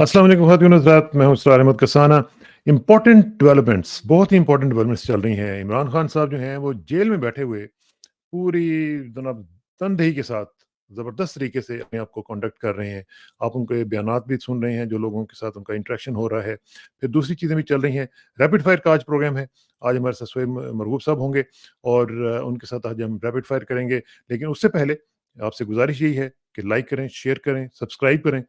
अस्सलाम वालेकुम ख़वातीन हज़रात, मैं हूं इसरार अहमद कसाना। इम्पोर्टेंट डेवलपमेंट्स, बहुत ही इम्पोर्टेंट डेवलपमेंट्स चल रही हैं। इमरान खान साहब जो हैं वो जेल में बैठे हुए पूरी जनाब तनदेही के साथ ज़बरदस्त तरीके से अपने आप को कंडक्ट कर रहे हैं। आप उनके बयानात भी सुन रहे हैं, जो लोगों के साथ उनका इंटरेक्शन हो रहा है। फिर दूसरी चीज़ें भी चल रही हैं। रैपिड फायर का आज प्रोग्राम है। आज हमारे साथ सोहेब मरगूब साहब होंगे और उनके साथ आज हम रैपिड फायर करेंगे। लेकिन उससे पहले आपसे गुज़ारिश यही है कि लाइक करें, शेयर करें, सब्सक्राइब करें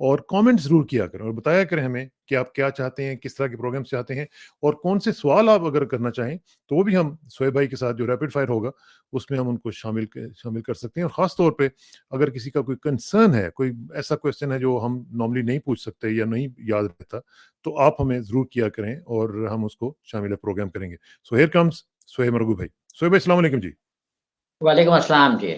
और कमेंट ज़रूर किया करें और बताया करें हमें कि आप क्या चाहते हैं, किस तरह के प्रोग्राम चाहते हैं और कौन से सवाल आप अगर करना चाहें, तो वो भी हम सोहेब भाई के साथ जो रैपिड फायर होगा, उसमें हम उनको शामिल कर सकते हैं। और ख़ास तौर पे अगर किसी का कोई कंसर्न है, कोई ऐसा क्वेश्चन है जो हम नॉर्मली नहीं पूछ सकते या नहीं याद रहता, तो आप हमें ज़रूर किया करें और हम उसको शामिल प्रोग्राम करेंगे। सो हियर कम्स सोहेब मरगू भाई। सोहेब भाई, अस्सलाम वालेकुम जी। वालेकुम अस्सलाम जी।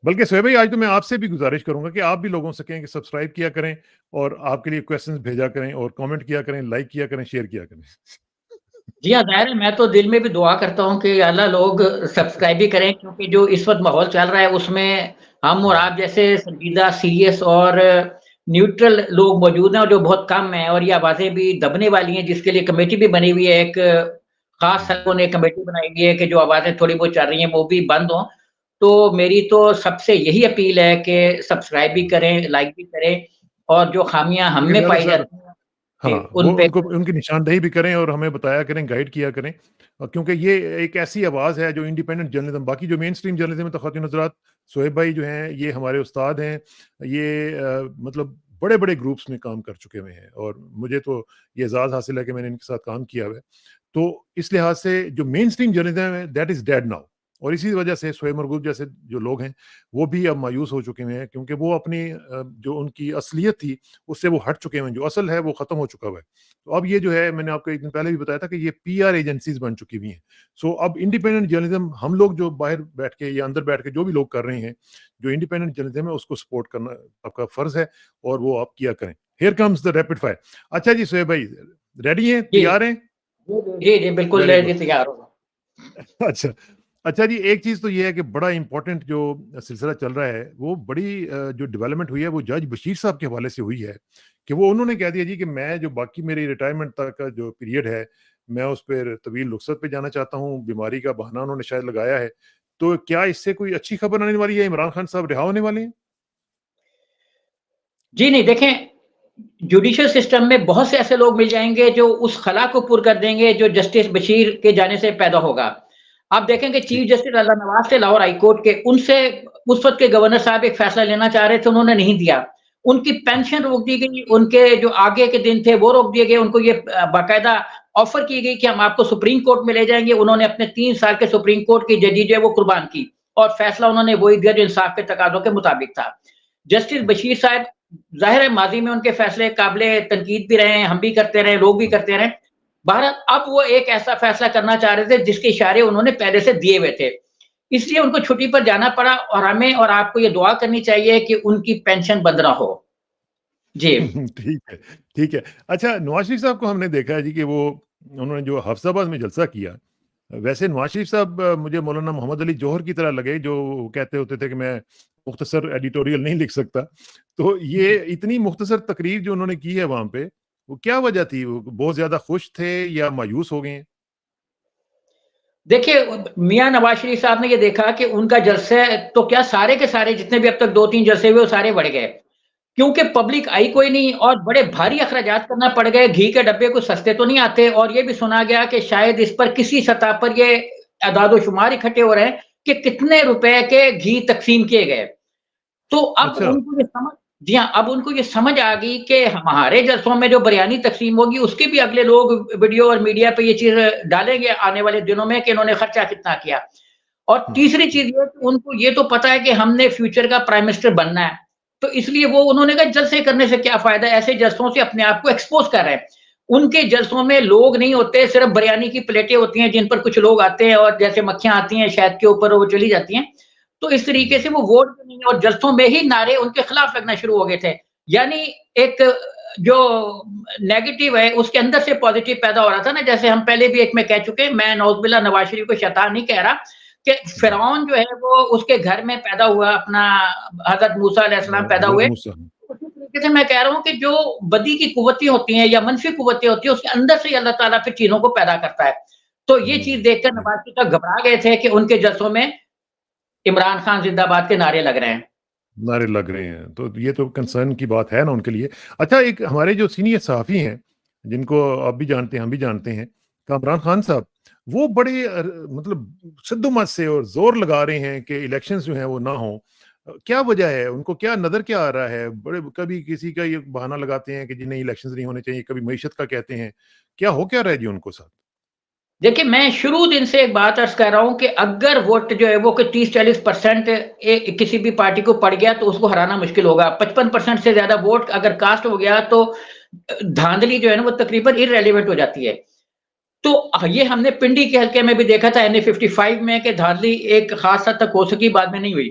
बल्कि सोहेब भाई, आज तो मैं आपसे भी गुज़ारिश करूँगा कि आप भी लोगों से कहें कि सब्सक्राइब किया करें और आपके लिए क्वेश्चंस भेजा करें और कमेंट किया करें, लाइक किया करें, शेयर किया करें। जी हाँ, ज़ाहिर है मैं तो दिल में भी दुआ करता हूँ कि अल्लाह लोग सब्सक्राइब भी करें क्योंकि जो इस वक़्त माहौल चल रहा है उसमें हम और आप जैसे संजीदा, सीरियस और न्यूट्रल लोग मौजूद हैं और जो बहुत कम हैं और ये आवाज़ें भी दबने वाली हैं जिसके लिए कमेटी भी बनी हुई है। एक ख़ास लोगों ने कमेटी बनाई हुई है कि जो आवाज़ें थोड़ी बहुत चल रही हैं वो भी बंद हों। तो मेरी तो सबसे यही अपील है कि सब्सक्राइब भी करें, लाइक भी करें और जो ख़ामियाँ हम लेकिन में ज़्यादा पाई से ज़्यादा जाती हैं हाँ, उन वो पे उनको उनकी निशानदेही भी करें और हमें बताया करें, गाइड किया करें क्योंकि ये एक ऐसी आवाज़ है जो इंडिपेंडेंट जर्नलिज़्म, बाकी जो मेन स्ट्रीम जर्नलिज़्म है तो ख़वातीन हज़रात, सोहेब भाई जो हैं ये हमारे उस्ताद हैं। ये मतलब बड़े-बड़े ग्रुप्स में काम कर चुके हुए हैं और मुझे तो ये एज़ाज़ हासिल है कि मैंने इनके साथ काम किया हुआ है। तो इस लिहाज से जो मेन स्ट्रीम जर्नलिज़्म है दैट इज़ डेड नाउ और इसी वजह से सोहेब मरगूब जैसे जो लोग हैं, वो भी अब मायूस हो चुके हुए हैं क्योंकि वो अपनी जो उनकी असलियत थी, उससे वो हट चुके हैं, जो असल है वो ख़त्म हो चुका हुआ है। तो अब ये जो है मैंने आपको एक दिन पहले भी बताया था कि ये पीआर एजेंसीज़ बन चुकी हुई हैं। सो अब इंडिपेंडेंट जर्नलिज़्म हम लोग जो बाहर बैठ के या अंदर बैठ के जो भी लोग कर रहे हैं, जो इंडिपेंडेंट जर्नलिज़्म है उसको सपोर्ट करना आपका फ़र्ज़ है और वो आप किया करें। Here comes the rapid fire. अच्छा जी सोहेब भाई, रेडी हैं, जी। तैयार हैं? जी, जी, बिल्कुल वेरी जी गुड। तैयार हूँ। अच्छा। अच्छा जी, एक चीज़ तो ये है कि बड़ा इम्पोर्टेंट जो सिलसिला चल रहा है, वो बड़ी जो डेवलपमेंट हुई है, वो जज बशीर साहब के हवाले से हुई है, कि वो उन्होंने कह दिया जी कि मैं जो बाकी मेरी रिटायरमेंट तक का जो पीरियड है, मैं उस पर तवील रुखसत पे जाना चाहता हूँ, बीमारी का बहाना उन्होंने शायद लगाया है। तो क्या इससे कोई अच्छी खबर आने वाली है? इमरान खान साहब रिहा होने वाले हैं? जी नहीं, देखें, जुडिशियल सिस्टम में बहुत से ऐसे लोग मिल जाएँगे जो उस खला को पूर कर देंगे जो जस्टिस बशीर के जाने से पैदा होगा। आप देखेंगे ठीक। चीफ जस्टिस अल्लाह नवाज़ थे लाहौर हाई कोर्ट के, उनसे उस वक़्त के गवर्नर साहब एक फैसला लेना चाह रहे थे, उन्होंने नहीं दिया। उनकी पेंशन रोक दी गई, उनके जो आगे के दिन थे वो रोक दिए गए, उनको ये बाकायदा ऑफ़र की गई कि हम आपको सुप्रीम कोर्ट में ले जाएँगे। उन्होंने अपने 3 साल के सुप्रीम कोर्ट की जजी जो है वो कुर्बान की और फैसला उन्होंने वही दिया जो इंसाफ के तकाज़ों के मुताबिक था। जस्टिस बशीर साहब ज़ाहिर है माज़ी में उनके फैसले काबिले तनकीद भी रहे हैं, हम भी करते रहे, लोग भी करते रहे। बहरहाल अब वो एक ऐसा फैसला करना चाह रहे थे जिसके इशारे उन्होंने पहले से दिए हुए थे। इसलिए उनको छुट्टी पर जाना पड़ा और हमें और आपको ये दुआ करनी चाहिए कि उनकी पेंशन बंद ना हो। जी। ठीक है, ठीक है। अच्छा, नवाज़ शरीफ साहब को हमने देखा है जी कि वो उन्होंने जो हफ्साबाद में जलसा किया, वैसे नवाज़ शरीफ साहब मुझे मौलाना मोहम्मद अली जौहर की तरह लगे जो कहते होते थे कि मैं मुख्तसर एडिटोरियल नहीं लिख सकता। तो ये इतनी मुख्तसर तकरीर जो उन्होंने की है वहाँ पे, वो क्या वजह थी? वो बहुत ज़्यादा खुश थे या मायूस हो गए हैं? देखिए मियाँ नवाज़ शरीफ साहब ने ये देखा कि उनका जलसे तो क्या सारे के सारे जितने भी अब तक 2-3 जलसे हुए वो सारे बढ़ गए। क्योंकि पब्लिक आई कोई नहीं और बड़े भारी अखराजात करना पड़ गए, घी के डब्बे कुछ सस्ते तो नहीं आते और ये भी सुना गया कि शायद इस पर किसी सतह पर ये एदाद-ओ-शुमार इकट्ठे हो रहे हैं कि कितने रुपए के घी तक़सीम किए गए। तो अब अच्छा। उनको ये समझ जी हाँ, अब उनको ये समझ आ गई कि हमारे जलसों में जो बिरयानी तक़सीम होगी उसके भी अगले लोग वीडियो और मीडिया पे ये चीज़ डालेंगे आने वाले दिनों में कि इन्होंने खर्चा कितना किया। और हुँ, तीसरी चीज़ ये कि उनको ये तो पता है कि हमने फ्यूचर का प्राइम मिनिस्टर बनना है। तो इसलिए वो उन्होंने कहा जलसे करने से क्या फ़ायदा है, ऐसे जलसों से अपने आप को एक्सपोज़ कर रहे हैं। उनके जलसों में लोग नहीं होते, सिर्फ़ बिरयानी की प्लेटें होती हैं जिन पर कुछ लोग आते हैं और जैसे मक्खियाँ आती हैं शहद के ऊपर वो चली जाती हैं। तो इस तरीके हुँ। से वो वोट भी नहीं और जलसों में ही नारे उनके खिलाफ लगना शुरू हो गए थे। यानी एक जो नेगेटिव है उसके अंदर से पॉज़िटिव पैदा हो रहा था ना, जैसे हम पहले भी एक में कह चुके हैं, मैं नौज़ुबिल्लाह नवाज़ शरीफ को शैतान नहीं कह रहा कि जी। फ़िरौन जो है वो उसके घर में पैदा हुआ अपना हज़रत मूसा अलैहिस्सलाम पैदा हज़रत हुए। मूसा। तरीके से मैं कह रहा हूँ कि जो बदी की कुव्वतें होती हैं या मनफ़ी कुव्वतें होती हैं, उसके अंदर से ही अल्लाह ताला फिर चीज़ों को पैदा करता है। तो ये चीज़ देखकर जी। नवाज़ शरीफ साहब घबरा गए थे कि उनके जलसों में इमरान खान ज़िंदाबाद के नारे लग रहे हैं। नारे लग रहे हैं, तो ये तो कंसर्न की बात है ना उनके लिए। अच्छा, एक हमारे जो सीनियर सहाफ़ी हैं, जिनको आप भी जानते हैं, हम भी जानते हैं, कामरान खान साहब, वो बड़े मतलब सिद्ध-ओ-मत से और ज़ोर लगा रहे हैं कि इलेक्शंस जो हैं वो ना हों। क्या वजह है? उनको क्या नज़र क्या आ रहा है? बड़े कभी किसी का ये बहाना लगाते हैं कि जी नहीं इलेक्शंस नहीं होने चाहिए, कभी मईशत का कहते हैं। क्या हो क्या रहा है जी उनको साथ? देखिए, मैं शुरू दिन से एक बात अर्ज़ कर रहा हूँ कि अगर वोट जो है वो कोई 30-40% किसी भी पार्टी को पड़ गया तो उसको हराना मुश्किल होगा। 55% से ज़्यादा वोट अगर कास्ट हो गया तो धांधली जो है ना वो तकरीबन इर्रेलेवेंट हो जाती है। तो ये हमने पिंडी के हल्के में भी देखा था एनए 55 में कि धांधली एक ख़ास हद तक हो सकी, बाद में नहीं हुई।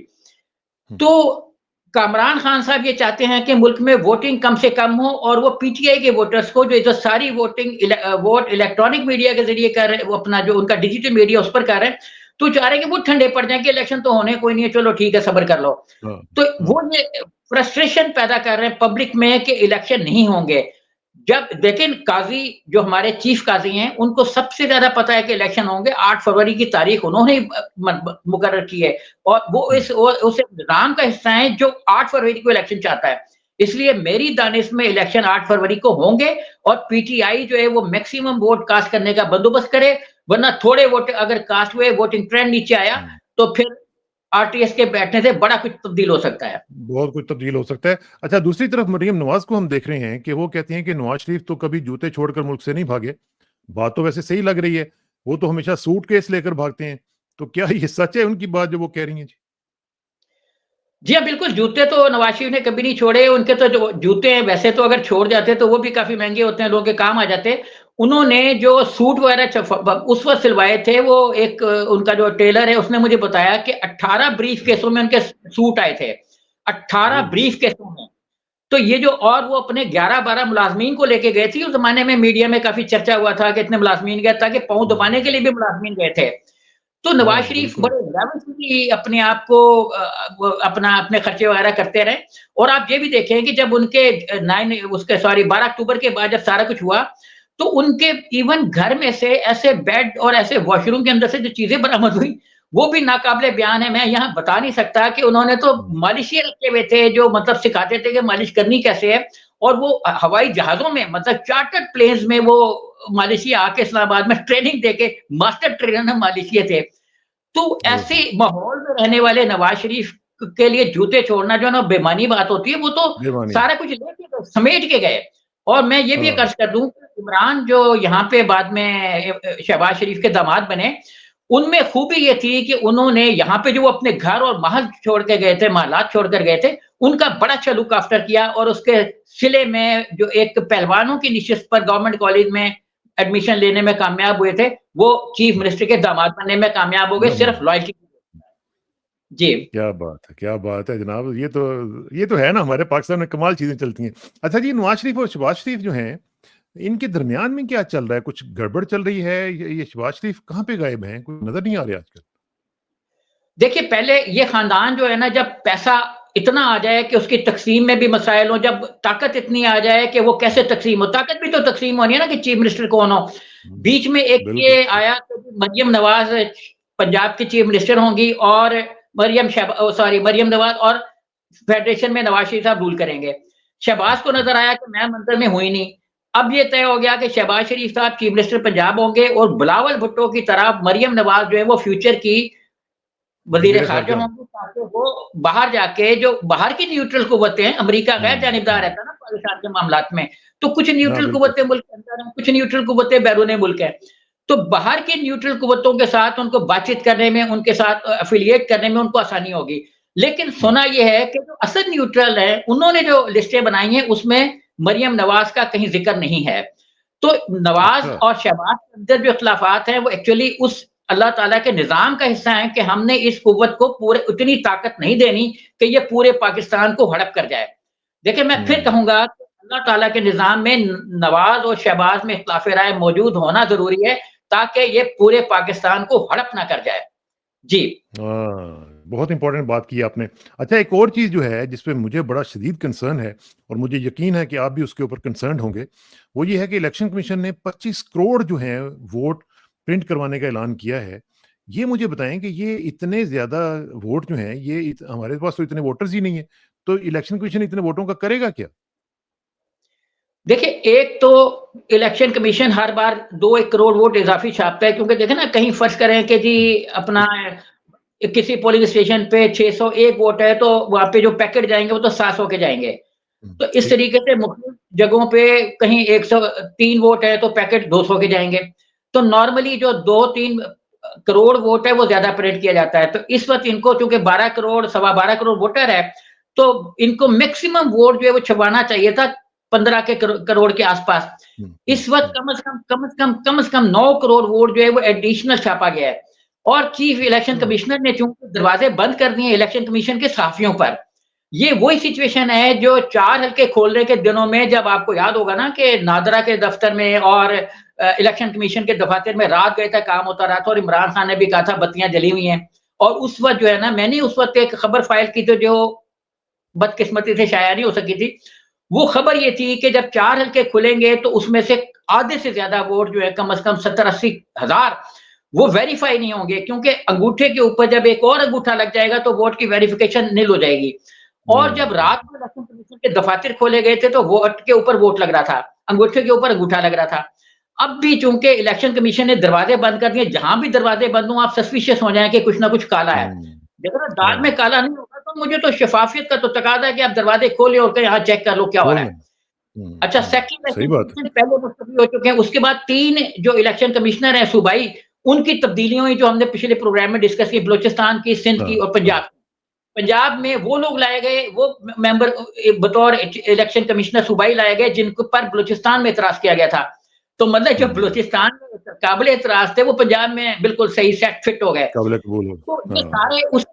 हुँ, तो कामरान खान साहब ये चाहते हैं कि मुल्क में वोटिंग कम से कम हो और वो पीटीआई के वोटर्स को जो सारी वोट इलेक्ट्रॉनिक मीडिया के ज़रिए कर रहे हैं, वो अपना जो उनका डिजिटल मीडिया उस पर कर रहे हैं, तो चाह रहे हैं कि वो ठंडे पड़ जाएँ कि इलेक्शन तो होने कोई नहीं है, चलो ठीक है, सब्र कर लो। हाँ, तो हाँ। वो ये फ्रस्ट्रेशन पैदा कर रहे हैं पब्लिक में कि इलेक्शन नहीं होंगे। जब लेकिन काज़ी जो हमारे चीफ काज़ी हैं, उनको सबसे ज़्यादा पता है कि इलेक्शन होंगे, 8 फरवरी की तारीख उन्होंने मुकर्रर की है और वो हुँ, उस निज़ाम का हिस्सा हैं जो 8 फरवरी को इलेक्शन चाहता है। इसलिए मेरी दानिश में इलेक्शन 8 फरवरी को होंगे और पीटीआई जो है वो मैक्सिमम वोट कास्ट करने का बंदोबस्त करे, वरना थोड़े वोट अगर कास्ट हुए, वोटिंग ट्रेंड नीचे आया, हुँ। तो फिर आरटीएस के बैठने से बड़ा कुछ तब्दील हो सकता है। बहुत कुछ तब्दील हो सकता है। अच्छा, दूसरी तरफ मरियम नवाज़ को हम देख रहे हैं कि वो कहती हैं कि नवाज़ शरीफ तो कभी जूते छोड़कर मुल्क से नहीं भागे। बात तो वैसे सही लग रही है, वो तो हमेशा सूटकेस लेकर भागते हैं। तो क्या ये सच है उनकी बात जो वो कह रही हैं जी? जी हाँ, बिल्कुल, जूते तो नवाज़ शरीफ ने कभी नहीं छोड़े, उनके तो जो जूते हैं वैसे तो अगर छोड़ जाते तो वो भी काफ़ी महँगे होते हैं, लोगों के काम आ जाते। उन्होंने जो सूट वगैरह उस वक़्त सिलवाए थे, वो एक उनका जो टेलर है उसने मुझे बताया कि 18 हुँ। ब्रीफ़केसों में उनके सूट आए थे, 18 ओह हो! ब्रीफ़केसों में। तो ये जो और वो अपने 11-12 मुलाज़मीन को लेके गए थे, उस ज़माने में मीडिया में काफ़ी चर्चा हुआ था कि इतने मुलाज़मीन गए, ताकि पाँव दबाने के हुँ। लिए भी मुलाज़मीन गए थे। तो नवाज़ हाँ, शरीफ बिल्कुल। बड़े लेवल अपने आप को वो अपना अपने खर्चे वगैरह करते रहे और आप ये भी देखें कि जब उनके 9 उसके सॉरी 12 अक्टूबर के बाद जब सारा कुछ हुआ, तो उनके इवन घर में से ऐसे बेड और ऐसे वॉशरूम के अंदर से जो चीज़ें बरामद हुई, वो भी नाकाबिले बयान है। मैं यहाँ बता नहीं सकता कि उन्होंने तो हुँ। मालिशिये रखे हुए थे, जो मतलब सिखाते थे कि मालिश करनी कैसे है और वो हवाई जहाज़ों में मतलब चार्टर्ड प्लेन्स में वो मालयशिया आके इस्लामाबाद में ट्रेनिंग देके मास्टर ट्रेनर मालयशिया थे। तो ओह ऐसे हो! माहौल में रहने वाले नवाज़ शरीफ के लिए जूते छोड़ना जो है ना बेईमानी बात होती है, वो तो बेईमानी। सारा कुछ लेके गए, समेट के गए। और मैं ये भी एक हाँ। अर्ज़ कर दूँ कि इमरान जो यहाँ पे बाद में शहबाज़ शरीफ के दामाद बने, उनमें खूबी ये थी कि उन्होंने यहाँ पे जो वो अपने घर और महल छोड़ के गए थे, महलात छोड़कर गए थे, उनका बड़ा अच्छा लुक आफ्टर किया और उसके सिले में जो एक पहलवानों की निशिस्त पर गवर्नमेंट कॉलेज में एडमिशन लेने में कामयाब हुए थे, वो चीफ हुँ। मिनिस्टर के दामाद बनने में कामयाब हो गए बन सिर्फ लॉयल्टी की वजह से। जी। क्या बात है जनाब! ये तो है ना हमारे पाकिस्तान में कमाल चीज़ें चलती हैं। अच्छा जी, नवाज़ शरीफ और शहबाज़ शरीफ जो हैं, इनके दरमियान में क्या चल रहा है? कुछ गड़बड़ चल रही है? ये शहबाज़ शरीफ कहाँ पे गायब हैं? कोई नज़र नहीं आ रहे आजकल। देखिए, पहले ये ख़ानदान जो है ना जब पैसा इतना आ जाए कि उसकी तक़सीम में भी मसाइल हों, जब ताकत इतनी आ जाए कि वो कैसे तक़सीम हो, ताकत भी तो तक़सीम होनी है ना कि चीफ़ मिनिस्टर कौन हो। हुँ, बीच में एक बिल्कुल। ये आया कि मरियम नवाज़ पंजाब की चीफ़ मिनिस्टर होंगी और मरियम नवाज़ और फेडरेशन में नवाज़ शरीफ साहब रूल करेंगे। शहबाज़ को हुँ, नज़र आया कि मैं मंज़िल में हूँ ही नहीं। अब ये तय हो गया कि शहबाज़ शरीफ साहब चीफ़ मिनिस्टर पंजाब होंगे और बिलावल भुट्टो की तरह मरियम नवाज़ जो है वो फ्यूचर की वज़ीर ख़ारिजा वज़ीर-ए-ख़ारिजा हों। होंगे, ताकि वो बाहर जाके जो बाहर की न्यूट्रल कुव्वतें हैं, अमेरिका गैर हुँ, जानिबदार हुँ। रहता है ना पाकिस्तान के मामलात में, तो कुछ हाँ, न्यूट्रल बिल्कुल। कुव्वतें मुल्क के अंदर हैं, कुछ न्यूट्रल कुव्वतें बैरून मुल्क हैं। तो बाहर की न्यूट्रल कुव्वतों के साथ उनको बातचीत करने में, उनके साथ एफ़िलिएट करने में उनको आसानी होगी। लेकिन हुँ, सुना ये है कि जो असल न्यूट्रल हैं, उन्होंने जो लिस्टें बनाई हैं, उसमें मरियम नवाज़ का कहीं ज़िक्र नहीं है। तो नवाज़ अच्छा। और शहबाज़ के अंदर जो इख्तिलाफ़ात हैं, वो एक्चुअली उस अल्लाह ताला के निज़ाम का हिस्सा है कि हमने इस कुव्वत को पूरे उतनी ताकत नहीं देनी कि ये पूरे पाकिस्तान को हड़प कर जाए। देखिए, मैं फिर हुँ। कहूँगा कि अल्लाह ताला के निज़ाम में नवाज़ और शहबाज़ में इख्तिलाफ़ राय मौजूद होना ज़रूरी है, ताकि ये पूरे पाकिस्तान को हड़प ना कर जाए। जी। हाँ। बहुत इंपॉर्टेंट बात की आपने। अच्छा, एक और चीज़ जो है जिस पे मुझे बड़ा शदीद कंसर्न है और मुझे यकीन है कि आप भी उसके ऊपर कंसर्न्ड होंगे, वो ये है कि इलेक्शन कमीशन ने 25 करोड़ जो हैं वोट प्रिंट करवाने का ऐलान किया है। ये मुझे बताएँ कि ये इतने ज़्यादा वोट जो हैं ये हमारे पास तो इतने वोटर्स ही नहीं है, तो इलेक्शन कमीशन इतने वोटों का करेगा क्या? देखिए, एक तो इलेक्शन कमीशन हर बार 2-1 करोड़ वोट इज़ाफ़ी छापता है, क्योंकि देखिए ना, कहीं फ़र्ज़ करें कि जी हुँ, अपना किसी पोलिंग स्टेशन पे 601 वोट है, तो वहाँ पे जो पैकेट जाएँगे वो तो 700 के जाएँगे। हुँ, तो इस ठीक। तरीके से मुख्तलिफ जगहों पे कहीं 103 वोट है तो पैकेट 200 के जाएँगे। तो नॉर्मली जो 2-3 करोड़ वोट है वो ज़्यादा प्रिंट किया जाता है। तो इस वक़्त इनको चूँकि 12 करोड़, सवा 12 करोड़ वोटर है, तो इनको मैक्सिमम वोट जो है वो छपवाना चाहिए था 15 के करोड़ के आस-पास। हुँ, हुँ, इस वक़्त हुँ, कम से कम 9 करोड़ वोट जो है वो एडिशनल छापा गया है। और चीफ इलेक्शन अच्छा। कमिश्नर ने चूँकि दरवाज़े बंद कर दिए इलेक्शन कमीशन के सहाफ़ियों पर। ये वही सिचुएशन है जो 4 हल्के खोलने के दिनों में, जब आपको याद होगा ना कि नादरा के दफ्तर में और इलेक्शन कमीशन के दफातर में रात गए तक काम होता रहा था और इमरान खान ने भी कहा था बत्तियां जली हुई हैं। और उस वक्त जो है ना, मैंने उस वक्त एक खबर फाइल की थी जो बदकिस्मती से शाया नहीं हो सकी थी। वो खबर ये थी कि जब 4 हल्के खुलेंगे तो उसमें से आधे से ज्यादा वोट जो है कम से कम 70-80 हजार वो वेरीफाई नहीं होंगे, क्योंकि अंगूठे के ऊपर जब एक और अंगूठा लग जाएगा तो वोट की वेरिफिकेशन नील हो जाएगी। और जब हाँ, रात में इलेक्शन कमीशन के दफातर खोले गए थे तो वोट के ऊपर वोट लग रहा था, अंगूठे के ऊपर अंगूठा लग रहा था। अब भी चूंकि इलेक्शन कमीशन ने दरवाजे बंद कर दिए, जहां भी दरवाजे बंद हो आप सस्पिशियस हो जाए कि कुछ ना कुछ काला है। हुँ, अगर दाल में हाँ, काला नहीं होगा तो मुझे तो शफाफियत का तो तकाजा है कि आप दरवाजे खोलें और कहीं यहाँ चेक कर लो क्या हो खोल रहा है। लें। हुँ, अच्छा, हुँ, सेकंड सही इलेक्शन बात है। कमीशन पहले मुस्तफी हो चुके हैं, उसके बाद 3 जो इलेक्शन कमिश्नर हैं सूबाई, उनकी तब्दीलियाँ हुई जो हमने पिछले प्रोग्राम में डिस्कस की, बलूचिस्तान की, सिंध की हाँ, और हाँ, पंजाब की। पंजाब में वो लोग लाए गए, वो मेंबर बतौर इलेक्शन कमिश्नर सूबाई लाए गए जिनके पर बलूचिस्तान में एतराज़ किया गया था। तो मतलब जो हुँ, बलूचिस्तान में काबिल एतराज़ थे वो पंजाब में बिल्कुल सही सेट फिट हो गए। काबिल कबूल हो। तो ये हाँ, सारे उस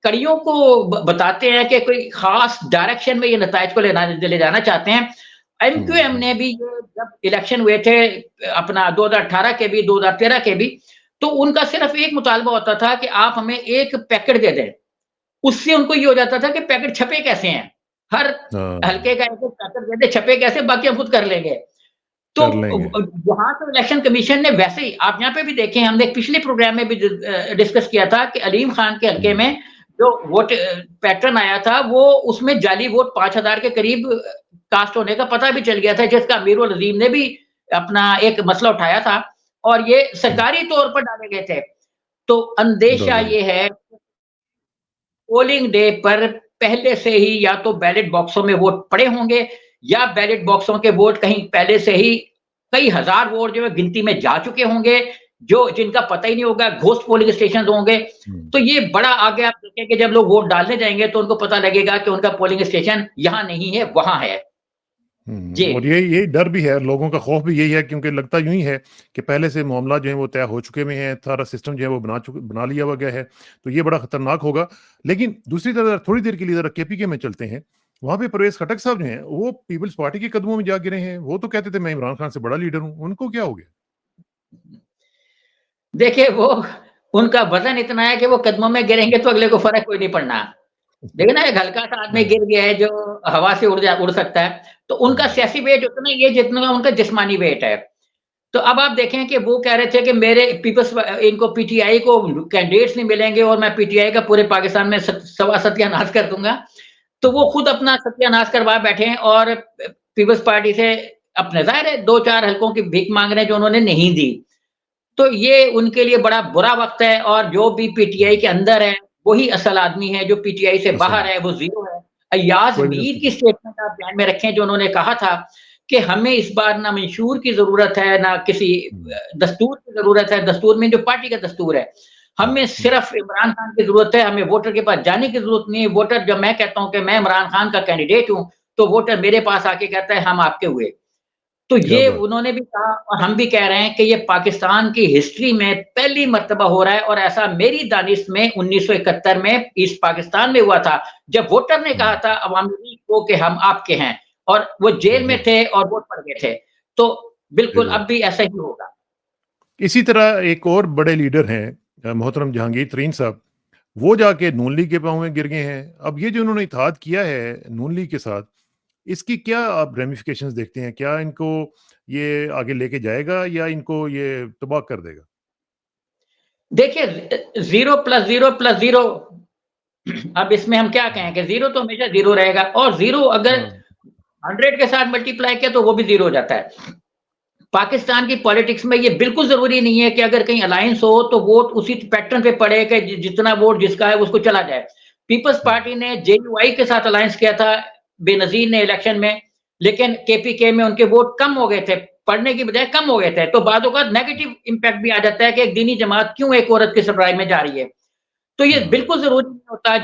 कड़ियों को बताते हैं कि कोई खास डायरेक्शन में ये नताइज को ले जाना चाहते हैं। हुँ, एमक्यूएम ने हुँ, भी ये जब इलेक्शन हुए थे अपना 2018 के भी, 2013 के भी, तो उनका सिर्फ एक मुतालबा होता था कि आप हमें एक पैकेट दे दें। उससे उनको ये हो जाता था कि पैकेट छपे कैसे हैं? हर हाँ, हल्के का एक-एक पैकेट दे दें, छपे कैसे, बाकी हम खुद कर लेंगे। तो कर लेंगे। वहाँ तो इलेक्शन कमीशन ने वैसे ही, आप यहाँ पे भी देखें, हमने पिछले प्रोग्राम में भी डिस्कस किया था कि अलीम खान के हल्के हुँ, में जो वोट पैटर्न आया था, वो उसमें जाली वोट 5000 के करीब कास्ट होने का पता भी चल गया था, जिसका अमीरुल अज़ीम ने भी अपना एक मसला उठाया था और ये हुँ, सरकारी तौर पर डाले गए थे। तो अंदेशा डाले गए। ये है, पोलिंग डे पर पहले से ही या तो बैलेट बॉक्सों में वोट पड़े होंगे या बैलेट बॉक्सों के वोट कहीं पहले से ही कई हजार वोट जो है गिनती में जा चुके होंगे, जो जिनका पता ही नहीं होगा, घोस्ट पोलिंग स्टेशन होंगे। हुँ, तो ये बड़ा आगे आप देखें कि जब लोग वोट डालने जाएंगे तो उनको पता लगेगा कि उनका पोलिंग स्टेशन यहाँ नहीं है, वहां है। जी। हुँ, और यही डर भी है, लोगों का खौफ भी यही है क्योंकि लगता यूँ ही है कि पहले से मामला जो है वो तय हो चुके हुए हैं, सारा सिस्टम जो है वो बना लिया हुआ गया है, तो ये बड़ा खतरनाक होगा। लेकिन दूसरी तरफ थोड़ी देर के लिए ज़रा केपीके में चलते हैं, वहाँ पे परवेज़ खटक साहब जो हैं, वो पीपल्स पार्टी के कदमों में जा गिरे हैं, वो तो कहते थे मैं इमरान खान से बड़ा लीडर हूँ, उनको क्या हो गया? देखिए, वो उनका वजन इतना है कि वो कदमों में गिरेंगे तो अगले को फर्क कोई नहीं पड़ना। देखिए ना, एक हल्का सा आदमी हाँ, गिर गया है जो हवा से उड़ सकता है, तो उनका हुँ, सियासी वेट उतना ही है जितना उनका जिस्मानी वेट है। तो अब आप देखें कि वो कह रहे थे कि मेरे पीपल्स इनको पीटीआई को कैंडिडेट्स नहीं मिलेंगे और मैं पीटीआई का पूरे पाकिस्तान में सत्यानाश कर दूँगा। तो वो हुँ, खुद अपना सत्यानाश करवा बैठे हैं और पीपल्स पार्टी से अपने ज़ाहिर है 2-4 हलकों की भीख माँग रहे हैं जो उन्होंने नहीं दी। तो ये उनके लिए बड़ा बुरा वक़्त है और जो भी पीटीआई हुँ, के अंदर है, वही असल आदमी है, जो पीटीआई से असल बाहर है, वो ज़ीरो है। अय्याज़ कोई भी नहीं मीर की समझा। स्टेटमेंट आप ध्यान में रखें, जो उन्होंने कहा था कि हमें इस बार ना मंशूर की ज़रूरत है, ना किसी हुँ, दस्तूर की ज़रूरत है, दस्तूर में जो पार्टी का दस्तूर है। हुँ, हमें हुँ, सिर्फ़ इमरान खान की ज़रूरत है, हमें वोटर के पास जाने की ज़रूरत नहीं है। वोटर जब मैं कहता हूँ कि मैं इमरान खान का कैंडिडेट हूँ, तो वोटर मेरे पास आके कहता है हम आपके हुए। तो क्या ये बात है! उन्होंने भी कहा और हम भी कह रहे हैं कि ये पाकिस्तान की हिस्ट्री में पहली मर्तबा हो रहा है और ऐसा मेरी दानिश में 1971 में ईस्ट पाकिस्तान में हुआ था, जब वोटर ने कहा हुँ, था अवामी लीग को कि हम आपके हैं और वो जेल में वाह! थे और वोट पड़ गए थे। तो सही बिल्कुल अब बात। भी ऐसा ही होगा। इसी तरह एक और बड़े लीडर हैं मोहतरम जहांगीर तरीन साहब। वो जाके नून लीग के पाँव में गिर गए हैं। अब ये जो उन्होंने इत्तेहाद किया है नून लीग के साथ, इसकी क्या आप रेमिफिकेशंस देखते हैं? क्या इनको ये आगे लेके जाएगा या इनको ये तबाह कर देगा? देखिए 0 प्लस 0 प्लस 0 अब इसमें हम क्या कहें कि 0 तो हमेशा 0 रहेगा और 0 अगर हाँ, 100 के साथ मल्टीप्लाई किया तो वो भी 0 हो जाता है। पाकिस्तान की पॉलिटिक्स में ये बिल्कुल ज़रूरी नहीं है कि अगर कहीं अलायंस हो तो वोट उसी पैटर्न पे पड़े कि जितना वोट जिसका है उसको चला जाए। पीपल्स हुँ, पार्टी ने जेयूआई के साथ अलायंस किया था बेनज़ीर ने इलेक्शन में, लेकिन केपीके में उनके वोट कम हो गए थे, पढ़ने की बजाय कम हो गए थे। तो बाद औक़ात नेगेटिव इम्पैक्ट भी आ जाता है कि एक दीनी जमात क्यों एक औरत की सरबराही में जा रही है। तो ये हाँ, बिल्कुल ज़रूरी नहीं होता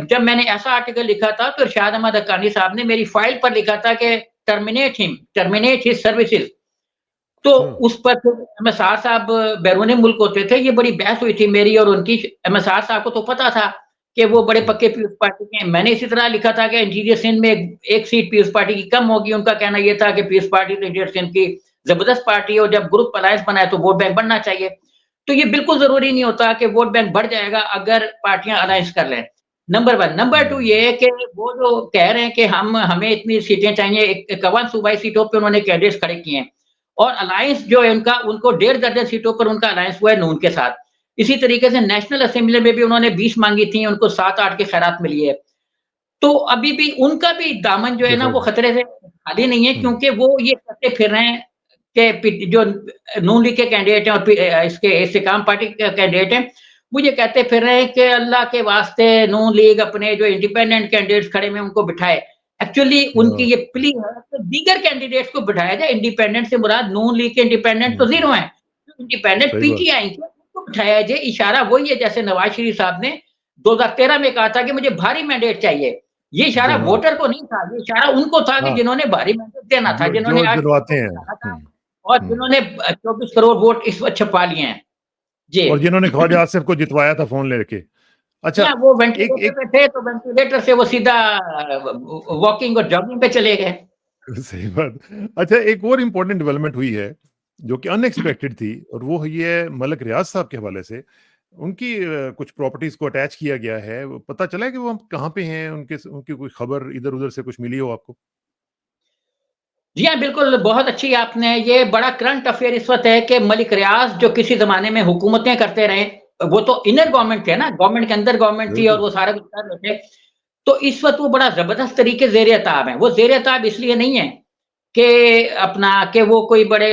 जब मैंने ऐसा आर्टिकल लिखा था तो इरशाद अहमद हक्कानी साहब ने मेरी फाइल पर लिखा था कि टर्मिनेट हिज़ सर्विसेज़। तो अच्छा, उस पर फिर एमएसआर साहब बैरून मुल्क होते थे, ये बड़ी बहस हुई थी मेरी और उनकी। एमएसआर साहब को तो पता था कि वो बड़े हुँ, पक्के पीपल्स पार्टी के हैं। मैंने इसी तरह लिखा था कि इंटीरियर सिंध में एक सीट पीपल्स पार्टी की कम होगी। उनका कहना ये था कि पीपल्स पार्टी तो इंटीरियर सिंध की ज़बरदस्त पार्टी है और जब ग्रुप अलायंस बना है तो वोट बैंक बढ़ना चाहिए। तो ये बिल्कुल ज़रूरी नहीं होता कि वोट बैंक बढ़ जाएगा अगर पार्टियाँ अलायंस कर लें। नंबर 1 नंबर 2 हुँ, ये है कि वो जो कह रहे हैं कि हमें इतनी सीटें चाहिए, 51 सूबाई सीटों पे उन्होंने कैंडिडेट्स खड़े किए हैं। और अलायंस जो है उनका उनको 1.5 दर्जन सीटों पर उनका अलायंस हुआ है नून के साथ। इसी तरीके से नेशनल असेंबली में भी उन्होंने 20 माँगी थी, उनको 7-8 की खैरात मिली है। तो अभी भी उनका भी दामन जो है ना वो डिफर्ड खतरे से खाली नहीं है हुँ, क्योंकि वो ये कहते फिर रहे हैं कि जो नून लीग के कैंडिडेट हैं और इसके इस्तेकाम पार्टी के कैंडिडेट हैं, वो ये कहते फिर रहे हैं कि अल्लाह के वास्ते नून लीग अपने जो इंडिपेंडेंट कैंडिडेट्स खड़े हुए हैं उनको बिठाए। एक्चुअली उनकी हाँ, ये प्ली है कि दीगर कैंडिडेट्स को बिठाया जाए, इंडिपेंडेंट से मुराद नून लीग के इंडिपेंडेंट तो हुँ, 0 हैं। इंडिपेंडेंट सही बात। पीटीआई के उनको बिठाया जाए, इशारा वही है जैसे नवाज शरीफ साहब ने 2013 में कहा था कि मुझे भारी मैंडेट चाहिए। ये इशारा हाँ, वोटर को नहीं था, ये इशारा उनको था कि हाँ, जिन्होंने भारी मैंडेट देना था, जो जिन्होंने जो 8 दिलवाते सीटों हैं। पे जाना था हुँ, और हुँ, जिन्होंने 24 करोड़ वोट इस वक़्त छपा लिए हैं। जी। और जिन्होंने ख्वाजा आसिफ को जितवाया था फ़ोन लेके। अच्छा, हाँ, वो एक वेंटिलेटर एक पे थे, तो वेंटिलेटर से वो सीधा वॉकिंग और जॉगिंग पे चले गए। सही बात। अच्छा, एक और इम्पोर्टेंट डेवलपमेंट हुई है, जो कि अनएक्सपेक्टेड थी और वो हुई है मलिक रियाज़ साहब के हवाले से। उनकी कुछ प्रॉपर्टीज़ को अटैच किया गया है। वो पता चला है कि वो कहाँ पे हैं? उनकी कोई खबर इधर-उधर से कुछ मिली हो आपको? जी हाँ, बिल्कुल, बहुत अच्छी आपने ये बड़ा करंट अफ़ेयर इस वक़्त है कि मलिक रियाज़ जो किसी ज़माने में हुकूमतें करते रहे, वो तो इनर गवर्नमेंट थे ना, गवर्नमेंट के अंदर गवर्नमेंट थी और बिल्कुल। वो सारा कुछ कर रहे थे। तो इस वक़्त वो बड़ा ज़बरदस्त तरीके ज़ेर-ए-ताब हैं। वो ज़ेर-ए-ताब इसलिए नहीं है कि वो कोई बड़े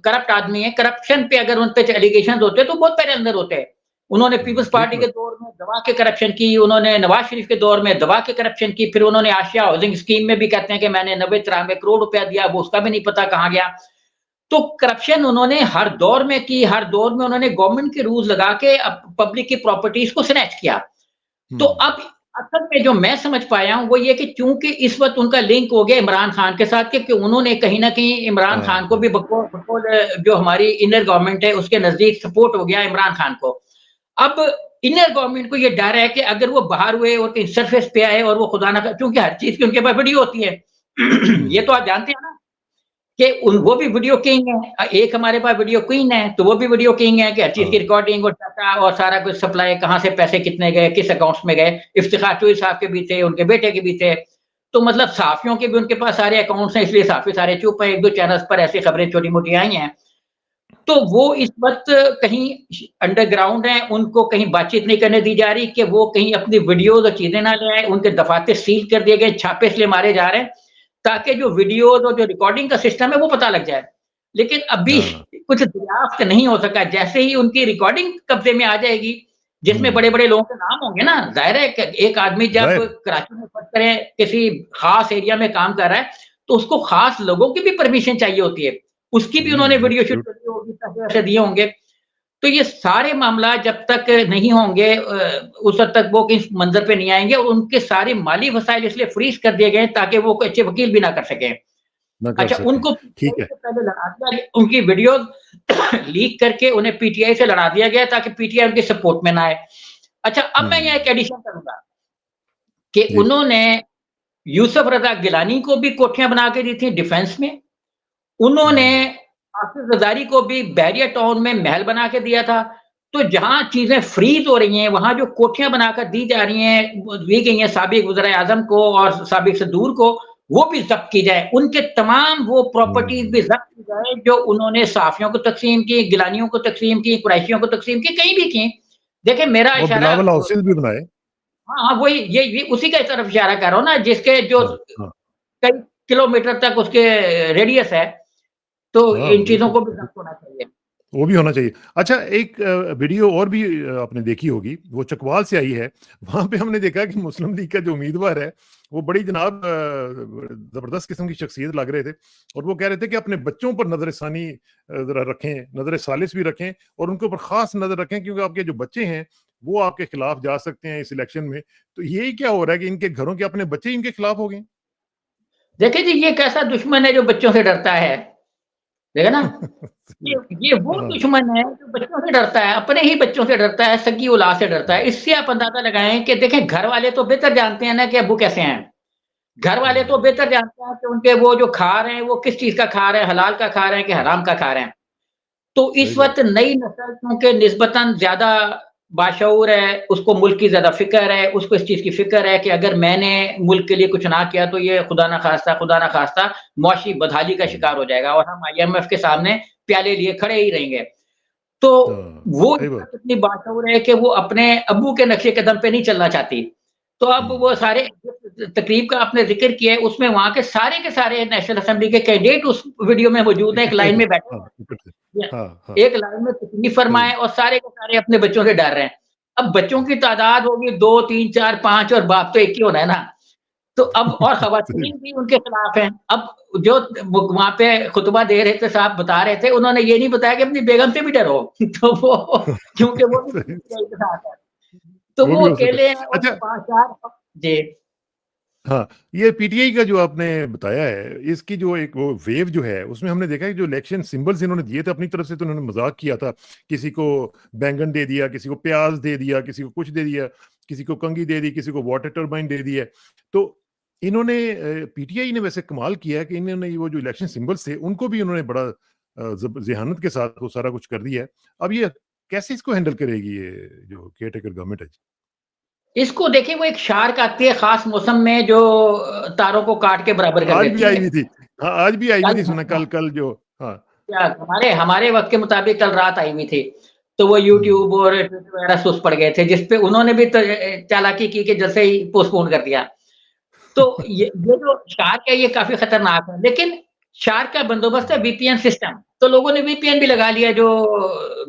करप्ट आदमी हैं, करप्शन पे अगर उन पे एलिगेशंस होते तो बहुत पहले अंदर होते। उन्होंने पीपल्स ठीक पार्टी के बात। दौर में दवा के करप्शन की, उन्होंने नवाज़ शरीफ के दौर में दवा के करप्शन की, फिर उन्होंने आशिया हाउसिंग स्कीम में भी कहते हैं कि मैंने 90-93 करोड़ रुपया दिया, वो उसका भी नहीं पता कहाँ गया। तो करप्शन उन्होंने हर दौर में की, हर दौर में उन्होंने गवर्नमेंट के रूल्स लगा के पब्लिक की प्रॉपर्टीज़ को स्नैच किया। तो हुँ, अब असल में जो मैं समझ पाया हूँ वो ये कि चूँकि इस वक़्त उनका लिंक हो गया इमरान खान के साथ कि उन्होंने कहीं न कहीं इमरान हाँ, खान को हाँ। भी बकौल जो हमारी इनर गवर्नमेंट है उसके नज़दीक सपोर्ट हो गया इमरान खान को। अब इनर गवर्नमेंट को ये डर है कि अगर वो बाहर हुए और कहीं सरफ़ेस पे आए और वो खुदा ना क्योंकि हर चीज़ की उनके पास वीडियो होती है। ये तो हुँ, आप जानते हैं ना? कि वो भी वीडियो किंग है। एक हमारे पास वीडियो क्वीन है, तो वो भी वीडियो किंग है कि हर चीज़ की हाँ। रिकॉर्डिंग और डाटा और सारा कुछ सप्लाई कहाँ से पैसे कितने गए, किस अकाउंट्स में गए। इफ्तिखार चौधरी साहब के भी थे, उनके बेटे के भी थे। तो मतलब सहाफ़ियों के भी उनके पास सारे अकाउंट्स हैं, इसलिए सहाफ़ी सारे चुप हैं। 1-2 चैनल्स पर ऐसी खबरें छोटी-मोटी आई हैं। तो वो इस वक़्त कहीं अंडरग्राउंड हैं, उनको कहीं बातचीत नहीं करने दी जा रही कि वो कहीं अपनी वीडियोज़ और चीज़ें ना ले आएँ, उनके दफ़ातर सील कर दिए गए, छापे इसलिए मारे जा रहे हैं, ताकि जो वीडियोज़ और जो रिकॉर्डिंग का सिस्टम है, वो पता लग जाए। लेकिन अभी हाँ। कुछ दरियाफ़्त नहीं हो सका, जैसे ही उनकी रिकॉर्डिंग कब्ज़े में आ जाएगी, जिसमें हुँ, बड़े-बड़े लोगों के नाम होंगे ना, ज़ाहिर है कि एक आदमी जब ज़ाहिर कराची में फर्ज़ करें किसी ख़ास एरिया में काम कर रहा है, तो उसको ख़ास लोगों की भी परमिशन चाहिए होती है। उसकी भी उन्होंने वीडियो शूट एब्सोल्यूट करी होगी, पैसे-वैसे दिए होंगे। तो ये सारे मामला जब तक नहीं होंगे उस हद तक वो किस मंज़र पे नहीं आएँगे और उनके सारे माली वसाइल इसलिए फ्रीज़ कर दिए गए हैं ताकि वो कोई अच्छे वकील भी ना कर सकें। ना कर अच्छा सकें। उनको ठीक पीटीआई है। से पहले लड़ा दिया गया उनकी वीडियोज़ लीक करके उन्हें पीटीआई से लड़ा दिया गया ताकि पीटीआई उनके सपोर्ट में ना आए। अच्छा अब मैं यहाँ हुँ, एक एडिशन करूँगा कि जी। उन्होंने यूसुफ रज़ा गिलानी को भी कोठियाँ बना के दी थी डिफेंस में। उन्होंने हुँ, हाफ़िज़ ज़रदारी को भी बहरिया टाउन में महल बना के दिया था। तो जहाँ चीज़ें फ्रीज़ हो रही हैं, वहाँ जो कोठियाँ बनाकर दी गई हैं साबिक वज़ीर-ए-आज़म को और साबिक सदूर को, वो भी ज़ब्त की जाए। उनके तमाम वो प्रॉपर्टीज़ भी हुँ। ज़ब्त की जाए जो उन्होंने साफ़ियों को तक़सीम की, गिलानियों को तक़सीम की, कुरैशियों को तक़सीम की, कहीं भी की। देखिए मेरा और इशारा बिलावल हाउसेज़ भी बनाए। हाँ, हाँ, वही ये उसी के तरफ इशारा कर रहा हूँ ना, जिसके जो हाँ, हाँ। कई किलोमीटर तक उसके रेडियस है, तो हाँ, इन चीज़ों बिल्कुल। को भी ज़ब्त होना चाहिए। वो भी होना चाहिए। अच्छा, एक वीडियो और भी आपने देखी होगी, वो चकवाल से आई है। वहाँ पे हमने देखा कि मुस्लिम लीग का जो उम्मीदवार है, वो बड़ी जनाब ज़बरदस्त किस्म की शख्सियत लग रहे थे और वो कह रहे थे कि अपने बच्चों पर नज़र-ए-फ़ानी ज़रा रखें, नज़र-ए-ख़ालिस भी रखें और उनके ऊपर ख़ास नज़र रखें क्योंकि आपके जो बच्चे हैं, वो आपके खिलाफ जा सकते हैं इस इलेक्शन में। तो यही क्या हो रहा है कि इनके घरों के अपने बच्चे ही इनके खिलाफ हो गए? देखिए जी, ये कैसा दुश्मन है जो बच्चों से डरता है, देखा ना? सही ये है। ये वो हाँ, दुश्मन है जो बच्चों से डरता है, अपने ही बच्चों से डरता है, सगी औलाद से डरता है। हुँ, इससे आप अंदाज़ा लगाएँ कि देखें घर वाले तो बेहतर जानते हैं ना कि अब्बू कैसे हैं। घर वाले तो हुँ, बेहतर जानते हैं कि उनके वो जो खा रहे हैं, वो किस चीज़ का खा रहे हैं, हलाल का खा रहे हैं कि हुँ, हराम का खा रहे हैं। तो सही इस बात वक़्त है। नई नस्ल क्योंकि निस्बतन ज़्यादा बाशऊर है, उसको मुल्क की ज़्यादा फ़िक्र है, उसको इस चीज़ की फ़िक्र है कि अगर मैंने मुल्क के लिए कुछ ना किया तो ये खुदा ना ख़ास्ता मुआशी बदहाली का हुँ, शिकार हो जाएगा और हम आईएमएफ के सामने प्याले लिए खड़े ही रहेंगे। तो हाँ, वो इस सही बात वक़्त इतनी बाशऊर है कि वो अपने अब्बू के नक्शे कदम पे नहीं चलना चाहती। तो है। अब वो हुँ, सारे जिस तकरीब का आपने ज़िक्र किया है, उसमें वहाँ के सारे नेशनल असेंबली के कैंडिडेट उस वीडियो में मौजूद हैं, एक इकट्ठे लाइन थे। में बैठे हाँ, हुए इकट्ठे। हैं। हाँ, हाँ, या एक लाइन में तशरीफ़ सही फरमाएँ है। और सारे के सारे अपने बच्चों से डर रहे हैं। अब बच्चों की तादाद होगी 2, 3, 4, 5 और बाप तो एक ही होना है ना। तो अब और सही ख़वातीन भी उनके खिलाफ हैं। अब जो वो वहाँ पे खुतबा दे रहे थे साहब बता रहे थे, उन्होंने ये नहीं बताया कि अपनी बेगम से भी डरो। तो वो क्योंकि वो भी सही पीटीआई के साथ है। तो वो वो भी हो सकता अकेले हैं है। और अच्छा 5-4 जी। हाँ, ये पीटीआई का जो आपने बताया है, इसकी जो एक वो वेव जो है, उसमें हमने देखा है कि जो इलेक्शन सिंबल्स इन्होंने दिए थे अपनी तरफ से तो इन्होंने मज़ाक किया था। किसी को बैंगन दे दिया, किसी को प्याज़ दे दिया, किसी को कुछ दे दिया, किसी को कंघी दे दी, किसी को वाटर टरबाइन दे दी है। तो इन्होंने पीटीआई ने वैसे कमाल किया है कि इन्होंने वो जो इलेक्शन सिंबल्स थे, उनको भी उन्होंने बड़ा ज़ब ज़ेहानत के साथ वो सारा कुछ कर दिया है। अब ये कैसे इसको हैंडल करेगी ये जो केयरटेकर गवर्नमेंट है? इसको देखिए वो एक शार्क आती है ख़ास मौसम में जो तारों को काट के बराबर कर आज भी देती आई है। हुई थी। हाँ, आज भी आई हुई कल थी सुना हाँ, कल जो हाँ। क्या हमारे हमारे वक़्त के मुताबिक कल रात आई हुई थी। तो वो हुँ। यूट्यूब और ट्विटर वगैरह सुस्त पड़ गए थे, जिस पे उन्होंने भी चालाकी की कि जैसे ही पोस्टपोन कर दिया। तो ये जो शार्क है ये काफ़ी खतरनाक है, लेकिन शार्क का बंदोबस्त है हुँ, वीपीएन सिस्टम। तो लोगों ने वीपीएन भी लगा लिया जो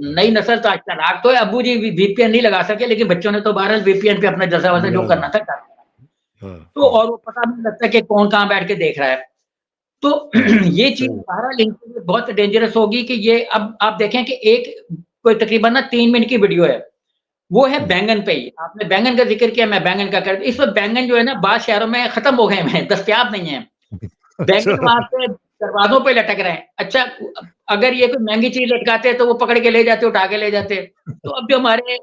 हुँ। नई नस्ल तो आज चालाक तो है, अब्बू जी वीपीएन नहीं लगा सके लेकिन बच्चों ने तो बहरहाल वीपीएन पे अपना जलसा-वलसा जो लगा करना दिया। था कर लिया। हाँ, तो हाँ, और वो पता भी नहीं लगता कि कौन कहाँ बैठ के देख रहा है। तो हाँ, ये चीज़ सही है। बहरहाल इनके लिए बहुत डेंजरस होगी कि ये अब आप देखें कि एक कोई तकरीबन ना 3 मिनट की वीडियो है। वो है हुँ। बैंगन पे ही। आपने बैंगन का ज़िक्र किया, मैं बैंगन का कर इस वक़्त बैंगन जो है ना बाद शहरों में खत्म हो गए हैं, दस्तयाब नहीं है। अच्छा। बैंगन वहाँ पे दरवाज़ों पे लटक रहे हैं। अच्छा अगर ये कोई महँगी चीज़ लटकाते तो वो पकड़ के ले जाते, उठा के ले जाते। तो अब जो हमारे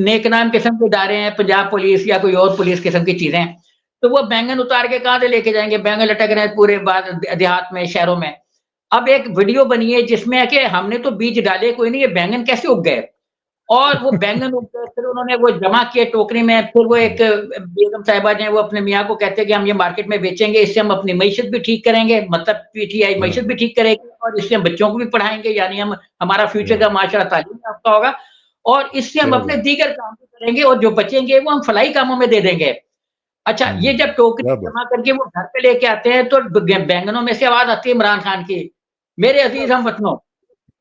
नेकनाम किस्म के इदारे हैं, पंजाब पुलिस या कोई और पुलिस किस्म की चीज़ें, तो वो बैंगन उतार के कहाँ से लेके जाएँगे? बैंगन लटक रहे हैं पूरे बाद देहात में, शहरों में। अब एक वीडियो बनी है जिसमें है कि हमने तो बीज डाले कोई नहीं, ये बैंगन कैसे उग गए? और वो बैंगन उग गए, फिर उन्होंने वो जमा किए टोकरी में, फिर वो हुँ, एक बेगम साहिबा जो हैं वो अपने मियाँ को कहते हैं कि हम ये मार्केट में बेचेंगे, इससे हम अपनी मईशत भी ठीक करेंगे, मतलब पीटीआई हाँ, मईशत भी ठीक करेगी और इससे हम बच्चों को भी पढ़ाएँगे, यानी हम हमारा फ्यूचर हाँ, का माशरा तालीम याफ़्ता होगा और इससे हम क्या अपने बात! दीगर काम भी करेंगे और जो बचेंगे वो हम फलाही कामों में दे देंगे। अच्छा, ये हुँ, जब टोकरी क्या में बात! जमा करके वो घर पे लेके आते हैं तो बैंगनों में से आवाज़ आती है इमरान खान की, मेरे अज़ीज़ हमवतनों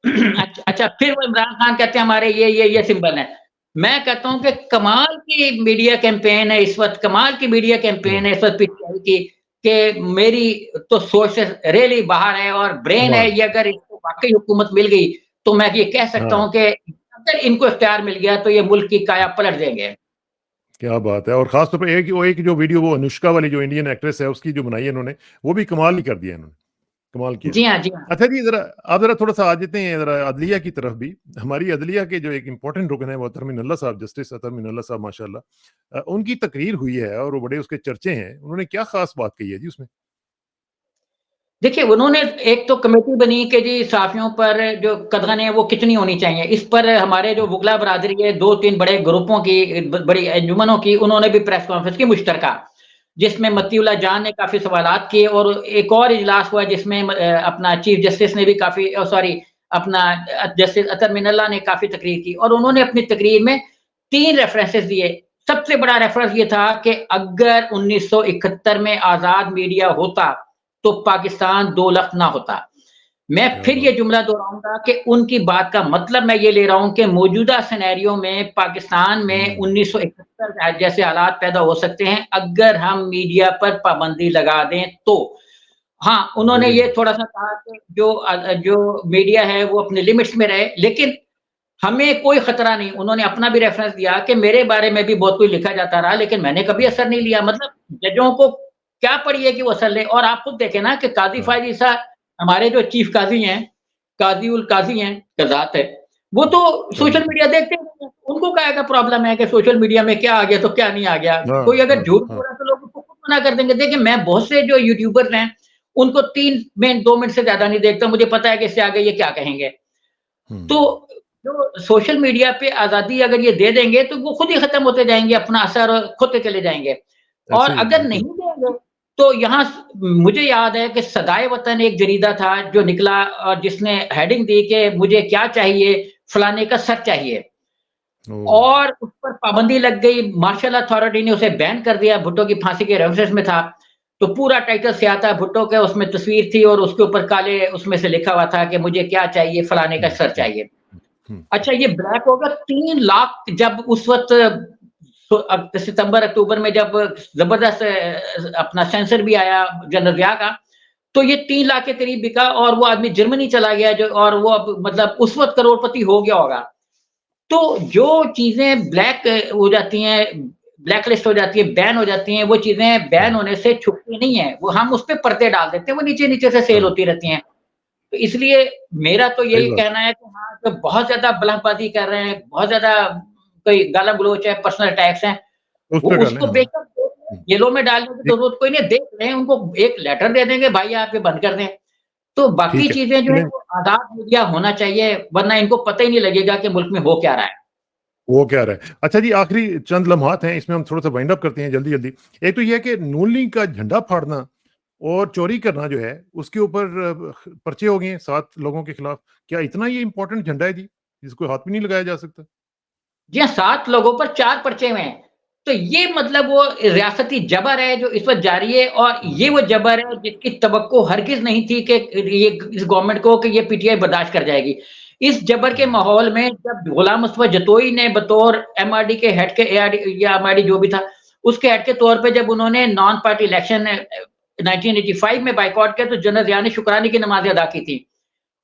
अच्छा फिर वो इमरान खान कहते हैं हमारे ये सिंबल हैं। मैं कहता हूँ कि कमाल की मीडिया कैंपेन है इस वक़्त, कमाल की मीडिया कैंपेन हाँ, है इस वक़्त पीटीआई की कि मेरी तो सोच से रियली बाहर है और ब्रेन है कमाल। ये अगर इसको वाक़ई हुकूमत मिल गई, तो मैं ये कह सकता हाँ, हूँ कि अगर इनको इख्तियार मिल गया तो ये मुल्क की काया पलट देंगे। क्या बात है और ख़ास तौर पे एक जो वीडियो वो अनुष्का वाली जो इंडियन एक्ट्रेस है उसकी जो बनाई है इन्होंने, वो भी कमाल ही कर दिया इन्होंने, कमाल किया। जी हाँ, जी हाँ। अच्छा जी, ज़रा आप ज़रा थोड़ा-सा आ जाते हैं ज़रा अदलिया की तरफ भी। हमारी अदलिया के जो एक इम्पोर्टेंट रुकन है वो अतर मिनल्ला साहब, जस्टिस अतर मिनल्ला साहब माशाअल्लाह। उनकी तकरीर हुई है और वो बड़े उसके चर्चे हैं। उन्होंने क्या ख़ास बात कही है जी उसमें? देखिए, उन्होंने एक तो कमेटी बनी कि जी सहाफ़ियों पर जो कदगन है वो कितनी होनी चाहिए। इस पर हमारे जो मुग़ला बरादरी है 2-3 बड़े ग्रुपों की बड़ी अंजुमनों की उन्होंने भी प्रेस कॉन्फ्रेंस की मुश्तरका, जिसमें मतीउल्लाह जान ने काफ़ी सवालात किए और एक और इजलास हुआ जिसमें अपना चीफ जस्टिस ने भी काफ़ी सॉरी अपना जस्टिस अतर मिनल्ला ने काफ़ी तकरीर की और उन्होंने अपनी तकरीर में 3 रेफरेंसेस दिए। सबसे बड़ा रेफरेंस ये था कि अगर 1971 में आज़ाद मीडिया होता, तो पाकिस्तान 2 लख्त ना होता। मैं क्या फिर ये बात! जुमला दोहराऊँगा कि उनकी बात का मतलब मैं ये ले रहा हूँ कि मौजूदा सिनेरियो में पाकिस्तान में हुँ, 1971 जैसे हालात पैदा हो सकते हैं, अगर हम मीडिया पर पाबंदी लगा दें तो। हाँ, उन्होंने वेरी ये नाइस। थोड़ा-सा कहा कि जो मीडिया है वो अपने लिमिट्स में रहे, लेकिन हमें कोई खतरा नहीं। उन्होंने अपना भी रेफरेंस दिया कि मेरे बारे में भी बहुत कुछ लिखा जाता रहा, लेकिन मैंने कभी हुँ, असर नहीं लिया। मतलब जजों को क्या पड़ी है कि वो असर लें और आप खुद देखें ना कि काज़ी हाँ, फ़ायज़ ईसा हमारे जो चीफ काज़ी हैं, काज़ी उल काज़ी हैं, कज़ात है, वो तो क्या सोशल बात है! मीडिया देखते नहीं हैं। उनको काहे का प्रॉब्लम है कि सोशल मीडिया में क्या आ गया तो क्या नहीं आ गया। हाँ, कोई अगर हाँ, झूठ बोल हाँ। रहा है तो लोग उसको खुद मना कर देंगे। देखिए मैं बहुत से जो यूट्यूबर्स हैं, उनको 3 मिनट 2 मिनट से ज़्यादा नहीं देखता। मुझे पता है कि इससे आगे ये क्या कहेंगे। तो हुँ, जो सोशल मीडिया पे आज़ादी अगर ये दे देंगे, तो वो खुद ही खत्म होते जाएँगे, अपना असर खोते चले जाएँगे। और ऐसे ही है, अगर नहीं बिल्कुल। देंगे, तो यहाँ मुझे याद है कि सदाए वतन एक जरीदा था जो निकला और जिसने हेडिंग दी कि मुझे क्या चाहिए, फलाने का सर चाहिए। ओह! और उस पर पाबंदी लग गई, मार्शल अथॉरिटी ने उसे बैन कर दिया, भुट्टो की फांसी के रेफरेंस में था। तो पूरा टाइटल से आता है भुट्टो के उसमें तस्वीर थी और उसके ऊपर काले उसमें से लिखा हुआ था कि मुझे क्या चाहिए, फलाने का हुँ, सर हुँ, चाहिए। हुँ, अच्छा ये ब्लैक होगा 3 लाख जब उस वक़्त सितंबर अक्टूबर में जब ज़बरदस्त अपना सेंसर भी आया जनरल ज़िया का, तो ये 3 लाख के करीब बिका और वो आदमी जर्मनी चला गया जो और वो अब मतलब उस वक़्त करोड़पति हो गया होगा। तो जो चीज़ें ब्लैक हो जाती हैं, ब्लैक लिस्ट हो जाती है, बैन हो जाती हैं, वो चीज़ें बैन हुँ, होने से छुपती नहीं है। वो हम उस पे पर्दे डाल देते हैं, वो नीचे-नीचे से सेल हाँ, होती रहती हैं। तो इसलिए मेरा तो सही यही बात कहना है कि हाँ, जो बहुत ज़्यादा बलफ़बाज़ी कर रहे हैं, बहुत ज़्यादा कोई गाला-गलौच है, पर्सनल अटैक्स हैं, है। उस वो पे कर लें, उसको हाँ। बेशक देख लें, हुँ, जेलों में डालने की ठीक ज़रूरत कोई नहीं है, देख लें, उनको एक लेटर दे देंगे, भाई आप ये बंद कर दें। तो बाकी ठीक है। चीज़ें जो हैं चलें वो आज़ाद मीडिया होना चाहिए, वरना इनको पता ही नहीं लगेगा कि मुल्क में हो क्या रहा है। वो क्या रहा है। अच्छा जी, आखिरी चंद लम्हात हैं, इसमें हम थोड़ा-सा वाइंड अप करते हैं जल्दी-जल्दी। एक तो ये है कि नून लीग का झंडा फाड़ना और चोरी करना जो है, उसके ऊपर पर्चे हो गए हैं 7 लोगों के खिलाफ। क्या इतना ये इम्पोर्टेंट झंडा है जी, जिसको हाथ भी नहीं लगाया जा सकता? जी हाँ, 7 लोगों पर 4 पर्चे हुए हैं। तो ये मतलब वो रियासती जबर है जो इस वक़्त जारी है और ये हुँ, वो जबर है जिसकी तवक्को हरगिज़ नहीं थी कि ये इस गवर्नमेंट को कि ये पीटीआई बर्दाश्त कर जाएगी। इस जबर के हुँ, माहौल में जब गुलाम मुस्तफा जतोई ने बतौर एमआरडी के हेड के एआरडी या एमआरडी जो भी था, उसके हेड के तौर पे जब उन्होंने नॉन पार्टी इलेक्शन 1985 में बायकॉट किया तो जनरल ज़िया ने शुक्राने की नमाज़ें अदा की थी।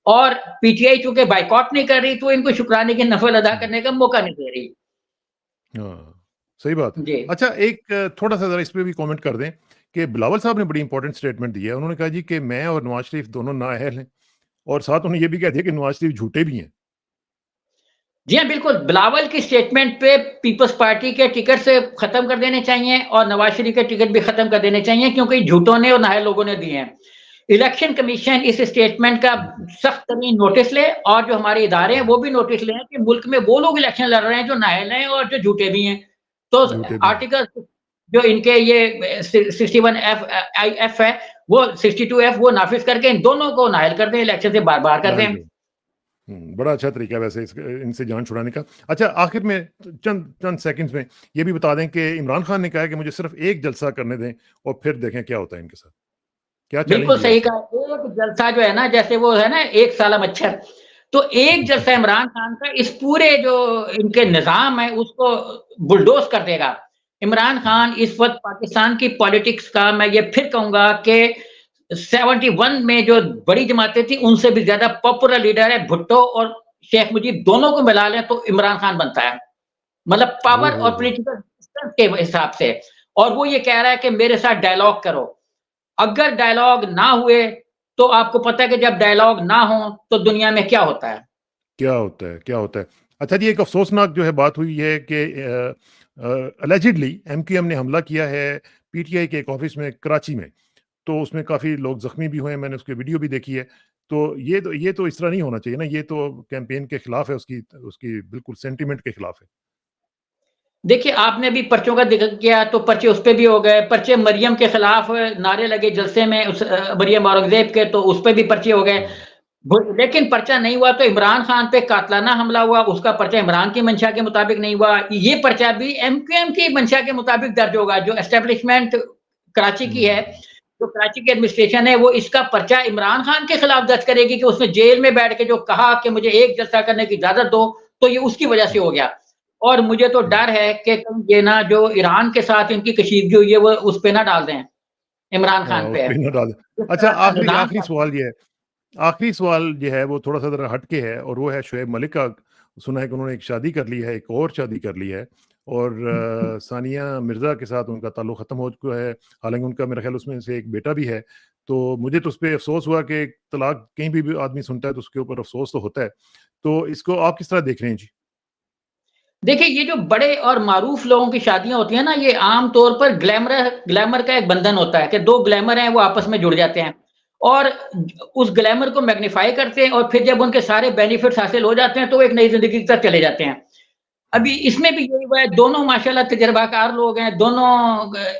और पीटीआई चूँकि बायकॉट नहीं कर रही तो इनको शुक्राने की नफ़ल अदा हुँ। करने का मौका नहीं दे रही। हाँ, सही बात है। जी। अच्छा एक थोड़ा-सा ज़रा इस पे भी कमेंट कर दें कि बिलावल साहब ने बड़ी इंपॉर्टेंट स्टेटमेंट दी है। उन्होंने कहा जी कि मैं और नवाज़ शरीफ दोनों नाअहल हैं और साथ उन्होंने ये भी कह दिया कि नवाज़ शरीफ झूठे भी हैं। जी हाँ, बिल्कुल, बिलावल की स्टेटमेंट पे पीपल्स पार्टी के टिकट से खत्म कर देने चाहिए और नवाज़ शरीफ के टिकट भी खत्म कर देने चाहिए क्योंकि झूठों ने और नाअहल लोगों ने दिए हैं। इलेक्शन कमीशन इस स्टेटमेंट का बिल्कुल, सख्त तरीन नोटिस ले और जो हमारे इदारे हैं हुँ, वो भी नोटिस लें कि मुल्क में वो लोग इलेक्शन लड़ रहे हैं जो नाअहल हैं और जो झूठे भी हैं। तो झूठे भी हैं। आर्टिकल जो इनके ये 61 एफ एफ है, वो 62 एफ वो नाफ़िज़ करके इन दोनों को नाअहल कर दें, इलेक्शन से बार-बार कर नाइल दें। कर बड़ा अच्छा तरीका है वैसे इनसे जान छुड़ाने का। अच्छा आखिर में चंद चंद सेकंड्स में ये भी बता दें कि इमरान खान ने कहा है कि मुझे सिर्फ़ एक जलसा करने दें और फिर देखें क्या होता है इनके साथ। क्या चैलेंज बिल्कुल दिया सही उसने? कहा। एक जलसा जो है ना जैसे वो है ना एक साला मच्छर, तो एक जलसा इमरान खान का इस पूरे जो इनके निज़ाम है उसको बुलडोज़ कर देगा। इमरान हुँ, खान इस वक़्त पाकिस्तान की पॉलिटिक्स का मैं ये फिर कहूँगा कि 71 में जो बड़ी जमातें थी उनसे भी ज़्यादा पॉपुलर लीडर है भुट्टो और शेख मुजीब दोनों को मिला लें तो इमरान खान बनता है। मतलब ओह पावर हो, और हो! पॉलिटिकल डिस्टेंस के हिसाब से और वो ये कह रहा है कि मेरे साथ डायलॉग करो। अगर डायलॉग ना हुए, तो आपको पता है कि जब डायलॉग ना हो, तो दुनिया में क्या होता है? क्या होता है, क्या होता है? अच्छा जी, एक अफ़सोसनाक जो है बात हुई है कि एलिजेडली एमक्यूएम ने हमला किया है पीटीआई के एक ऑफ़िस में कराची में। तो उसमें काफ़ी लोग ज़ख्मी भी हुए हैं, मैंने उसकी वीडियो भी देखी है। तो ये तो इस तरह नहीं होना चाहिए ना, ये तो कैंपेन के खिलाफ है, उसकी उसकी बिल्कुल सेंटिमेंट के खिलाफ है। देखिए, आपने भी पर्चों का ज़िक्र किया, तो पर्चे उस पे भी हो गए, पर्चे मरियम के खिलाफ नारे लगे जलसे में, मरियम औरंगज़ेब के, तो उस पे भी पर्चे हो गए। हुँ। लेकिन पर्चा नहीं हुआ तो इमरान खान पे कातलाना हमला हुआ, उसका पर्चा इमरान की मंशा के मुताबिक नहीं हुआ। ये पर्चा भी एमक्यूएम की मंशा के मुताबिक दर्ज होगा, जो एस्टेब्लिशमेंट कराची की है, हुँ। जो कराची की एडमिनिस्ट्रेशन है, वो इसका पर्चा इमरान खान के खिलाफ दर्ज करेगी कि उसने जेल में बैठ के जो कहा कि मुझे एक जलसा करने की इजाज़त दो, तो ये उसकी वजह से हुँ। हो गया। और मुझे तो हुँ। डर है कि कहीं ये ना जो ईरान के साथ इनकी कशीदगी हुई है, वो उस पे ना डाल दें, इमरान खान उस पे। पे ना डाल जिस अच्छा, तरह का आखिरी निज़ाम आखिरी था। सवाल ये है, आखिरी सवाल ये है, वो थोड़ा-सा ज़रा हट के है, और वो है शुएब मलिक का। सुना है कि उन्होंने एक शादी कर ली है, एक और शादी कर ली है, और सानिया मिर्ज़ा के साथ उनका ताल्लुक ख़त्म हो चुका है। हालाँकि उनका मेरा ख़्याल उसमें से एक बेटा भी है। तो मुझे तो उसपे अफ़सोस हुआ कि तलाक कहीं भी आदमी सुनता है तो उसके ऊपर अफ़सोस तो होता है। तो इसको आप किस तरह देख रहे हैं जी? देखिए, ये जो बड़े और मारूफ लोगों की शादियाँ होती हैं ना, ये आम तौर पर ग्लैमर का एक बंधन होता है कि 2 ग्लैमर हैं, वो आपस में जुड़ जाते हैं और उस ग्लैमर को मैग्नीफाई करते हैं, और फिर जब उनके सारे बेनिफिट्स हासिल हो जाते हैं, तो वो एक नई ज़िंदगी की तरफ चले जाते हैं। अभी हुँ। इसमें भी यही हुआ है, दोनों माशाल्लाह तजर्बाकार लोग हैं, दोनों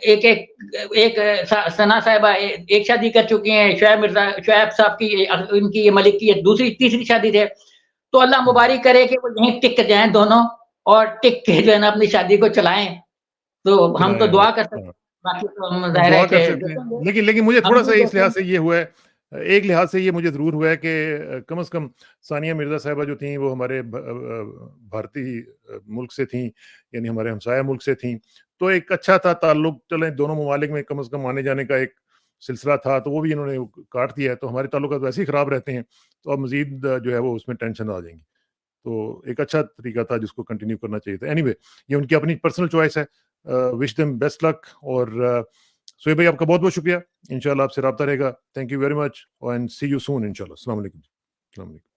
एक-एक एक सना साहिबा एक शादी कर चुकी हैं, शुएब साहब की इनकी ये मलिक की ये दूसरी तीसरी शादी है। तो अल्लाह हुँ। मुबारिक करे कि वो यहीं टिक जाएँ दोनों, और टिक के जो है ना अपनी शादी को चलाएँ। तो हम तो चलाएँ दुआ और कर सकते हाँ। हैं, बाकी तो हम हाँ, ज़ाहिर है दुआ कर कि सकते हैं। देखेंगे, लेकिन मुझे हम थोड़ा-सा भी इस लिहाज़ से देखेंगे। ये हुआ है, एक लिहाज़ से ये मुझे ज़रूर हुआ है कि कम से कम सानिया मिर्ज़ा साहिबा जो थीं, वो हमारे भारतीय मुल्क से थीं, यानी हमारे हमसाया मुल्क से थीं। तो एक अच्छा था ताल्लुक, चलें दोनों ममालिक में कम से कम आने-जाने का एक सिलसिला था, तो वो भी इन्होंने काट दिया है, तो हमारे ताल्लुकात वैसे ही ख़राब रहते हैं, तो अब मज़ीद जो है वो उसमें टेंशन आ जाएँगी। तो एक अच्छा तरीका था जिसको कंटिन्यू करना चाहिए था। एनीवे, ये उनकी अपनी पर्सनल चॉइस है। विश देम बेस्ट लक, और सोहेब भाई आपका बहुत-बहुत शुक्रिया। इंशाल्लाह आपसे राब्ता रहेगा। Thank you very much and see you soon इंशाल्लाह। अस्सलाम वालेकुम। अस्सलाम वालेकुम।